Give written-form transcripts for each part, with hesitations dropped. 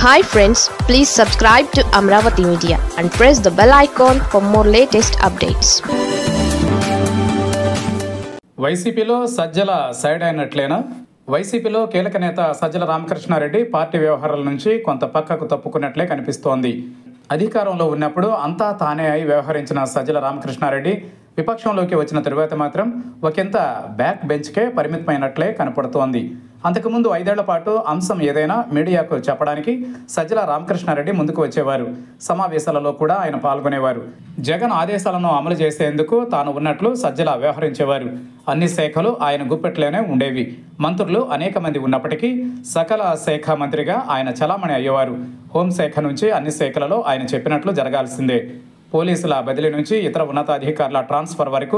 Hi friends, please subscribe to Amravati Media and press the bell icon for more latest updates. వైసీపీలో Sajjala side అయినట్లేనా? వైసీపీలో కీలక నేత Sajjala Ramakrishna Reddy party వ్యవహారాల నుంచి కొంత పక్కకు తప్పుకున్నట్లే కనిపిస్తోంది. అధికారంలో ఉన్నప్పుడు అంతా తానే అయి వ్యవహరించిన సజ్జల రామకృష్ణారెడ్డి విపక్షంలోకి వచ్చిన తరువాత మాత్రం ఒకంత బ్యాక్ బెంచ్కే పరిమితమైనట్లే కనపడుతోంది. అంతకుముందు 5 ఏళ్ల పాటు అంశం ఏదైనా మీడియాకు చెప్పడానికి సజ్జల రామకృష్ణారెడ్డి ముందుకు వచ్చేవారు. సమావేశాలలో కూడా ఆయన పాల్గొనేవారు. జగన్ ఆదేశాలను అమలు చేసేందుకు తాను ఉన్నట్లు సజ్జల వ్యవహరించేవారు. అన్ని శాఖలు ఆయన గుప్పెట్లోనే ఉండేవి. మంత్రులు అనేక మంది ఉన్నప్పటికీ సకల శాఖ మంత్రిగా ఆయన చలామణి అయ్యేవారు. హోంశాఖ నుంచి అన్ని శాఖలలో ఆయన చెప్పినట్లు జరగాల్సిందే. పోలీసుల బదిలీ నుంచి ఇతర ఉన్నతాధికారుల ట్రాన్స్ఫర్ వరకు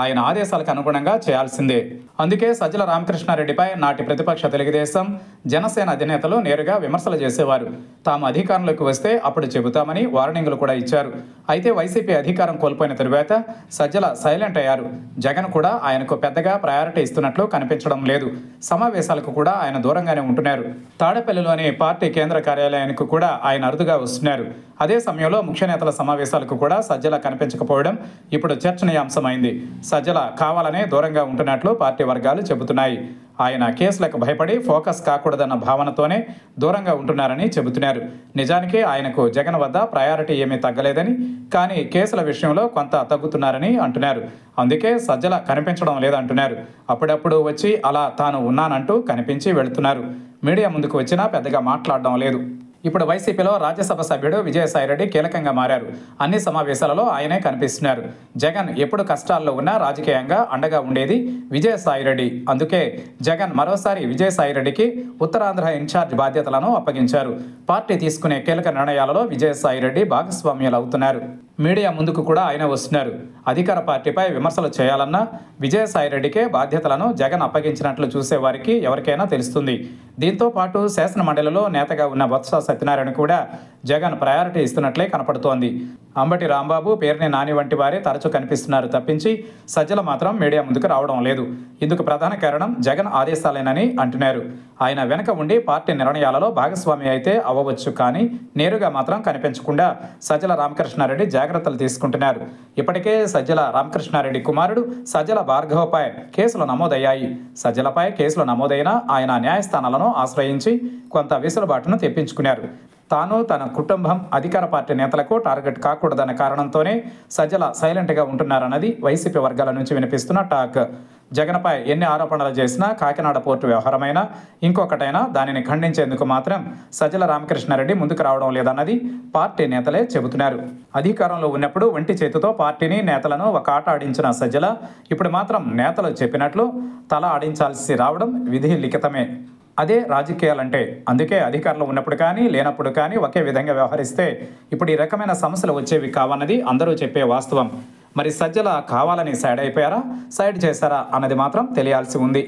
ఆయన ఆదేశాలకు అనుగుణంగా చేయాల్సిందే. అందుకే సజ్జల రామకృష్ణారెడ్డిపై నాటి ప్రతిపక్ష తెలుగుదేశం, జనసేన అధినేతలు నేరుగా విమర్శలు చేసేవారు. తాము అధికారంలోకి వస్తే అప్పుడు చెబుతామని వార్నింగులు కూడా ఇచ్చారు. అయితే వైసీపీ అధికారం కోల్పోయిన తరువాత సజ్జల సైలెంట్ అయ్యారు. జగన్ కూడా ఆయనకు పెద్దగా ప్రయారిటీ ఇస్తున్నట్లు కనిపించడం లేదు. సమావేశాలకు కూడా ఆయన దూరంగానే ఉంటున్నారు. తాడేపల్లిలోని పార్టీ కేంద్ర కార్యాలయానికి కూడా ఆయన అరుదుగా వస్తున్నారు. అదే సమయంలో ముఖ్య నేతల సమావేశాలకు కూడా సజ్జల కనిపించకపోవడం ఇప్పుడు చర్చనీయాంశమైంది. సజ్జల కావాలనే దూరంగా ఉంటున్నట్లు పార్టీ వర్గాలు చెబుతున్నాయి. ఆయన కేసులకు భయపడి ఫోకస్ కాకూడదన్న భావనతోనే దూరంగా ఉంటున్నారని చెబుతున్నారు. నిజానికి ఆయనకు జగన్ వద్ద ప్రయారిటీ ఏమీ తగ్గలేదని, కానీ కేసుల విషయంలో కొంత తగ్గుతున్నారని అంటున్నారు. అందుకే సజ్జల కనిపించడం లేదంటున్నారు. అప్పుడప్పుడు వచ్చి అలా తాను ఉన్నానంటూ కనిపించి వెళుతున్నారు. మీడియా ముందుకు వచ్చినా పెద్దగా మాట్లాడడం లేదు. ఇప్పుడు వైసీపీలో రాజ్యసభ సభ్యుడు విజయసాయిరెడ్డి కీలకంగా మారారు. అన్ని సమావేశాలలో ఆయనే కనిపిస్తున్నారు. జగన్ ఎప్పుడు కష్టాల్లో ఉన్నా రాజకీయంగా అండగా ఉండేది విజయసాయిరెడ్డి. అందుకే జగన్ మరోసారి విజయసాయిరెడ్డికి ఉత్తరాంధ్ర ఇన్ఛార్జ్ బాధ్యతలను అప్పగించారు. పార్టీ తీసుకునే కీలక నిర్ణయాలలో విజయసాయిరెడ్డి భాగస్వామ్యాలు అవుతున్నారు. మీడియా ముందుకు కూడా ఆయన వస్తున్నారు. అధికార పార్టీపై విమర్శలు చేయాలన్నా విజయసాయిరెడ్డికే బాధ్యతలను జగన్ అప్పగించినట్లు చూసేవారికి ఎవరికైనా తెలుస్తుంది. దీంతో పాటు శాసన మండలిలో నేతగా ఉన్న బొత్స సత్యనారాయణ కూడా జగన్ ప్రయారిటీ ఇస్తున్నట్లే కనపడుతోంది. అంబటి రాంబాబు, పేర్ని నాని వంటి వారే తరచూ కనిపిస్తున్నారు తప్పించి సజ్జల మాత్రం మీడియా ముందుకు రావడం లేదు. ఇందుకు ప్రధాన కారణం జగన్ ఆదేశాలేనని అంటున్నారు. ఆయన వెనక ఉండి పార్టీ నిర్ణయాలలో భాగస్వామి అయితే అవ్వవచ్చు, కానీ నేరుగా మాత్రం కనిపించకుండా సజ్జల రామకృష్ణారెడ్డి జాగ్రత్తలు తీసుకుంటున్నారు. ఇప్పటికే సజ్జల రామకృష్ణారెడ్డి కుమారుడు సజ్జల భార్గవపై కేసులు నమోదయ్యాయి. సజ్జలపై కేసులు నమోదైనా ఆయన న్యాయస్థానాలను ఆశ్రయించి కొంత వెసులుబాటును తెప్పించుకున్నారు. తాను తన కుటుంబం అధికార పార్టీ నేతలకు టార్గెట్ కాకూడదన్న కారణంతోనే సజ్జల సైలెంట్గా ఉంటున్నారన్నది వైసీపీ వర్గాల నుంచి వినిపిస్తున్న టాక్. జగన్పై ఎన్ని ఆరోపణలు చేసినా, కాకినాడ పోర్టు వ్యవహారమైనా ఇంకొకటైనా దానిని ఖండించేందుకు మాత్రం సజ్జల రామకృష్ణారెడ్డి ముందుకు రావడం లేదన్నది పార్టీ నేతలే చెబుతున్నారు. అధికారంలో ఉన్నప్పుడు ఒంటి చేతితో పార్టీని, నేతలను ఒక ఆట ఆడించిన సజ్జల ఇప్పుడు మాత్రం నేతలు చెప్పినట్లు తల ఆడించాల్సి రావడం విధి లిఖితమే. అదే రాజకీయాలంటే. అందుకే అధికారంలో ఉన్నప్పుడు కానీ లేనప్పుడు కానీ ఒకే విధంగా వ్యవహరిస్తే ఇప్పుడు ఈ రకమైన సమస్యలు వచ్చేవి కావన్నది అందరూ చెప్పే వాస్తవం. మరి సజ్జల కావాలని సైడ్ అయిపోయారా, సైడ్ చేశారా అన్నది మాత్రం తెలియాల్సి ఉంది.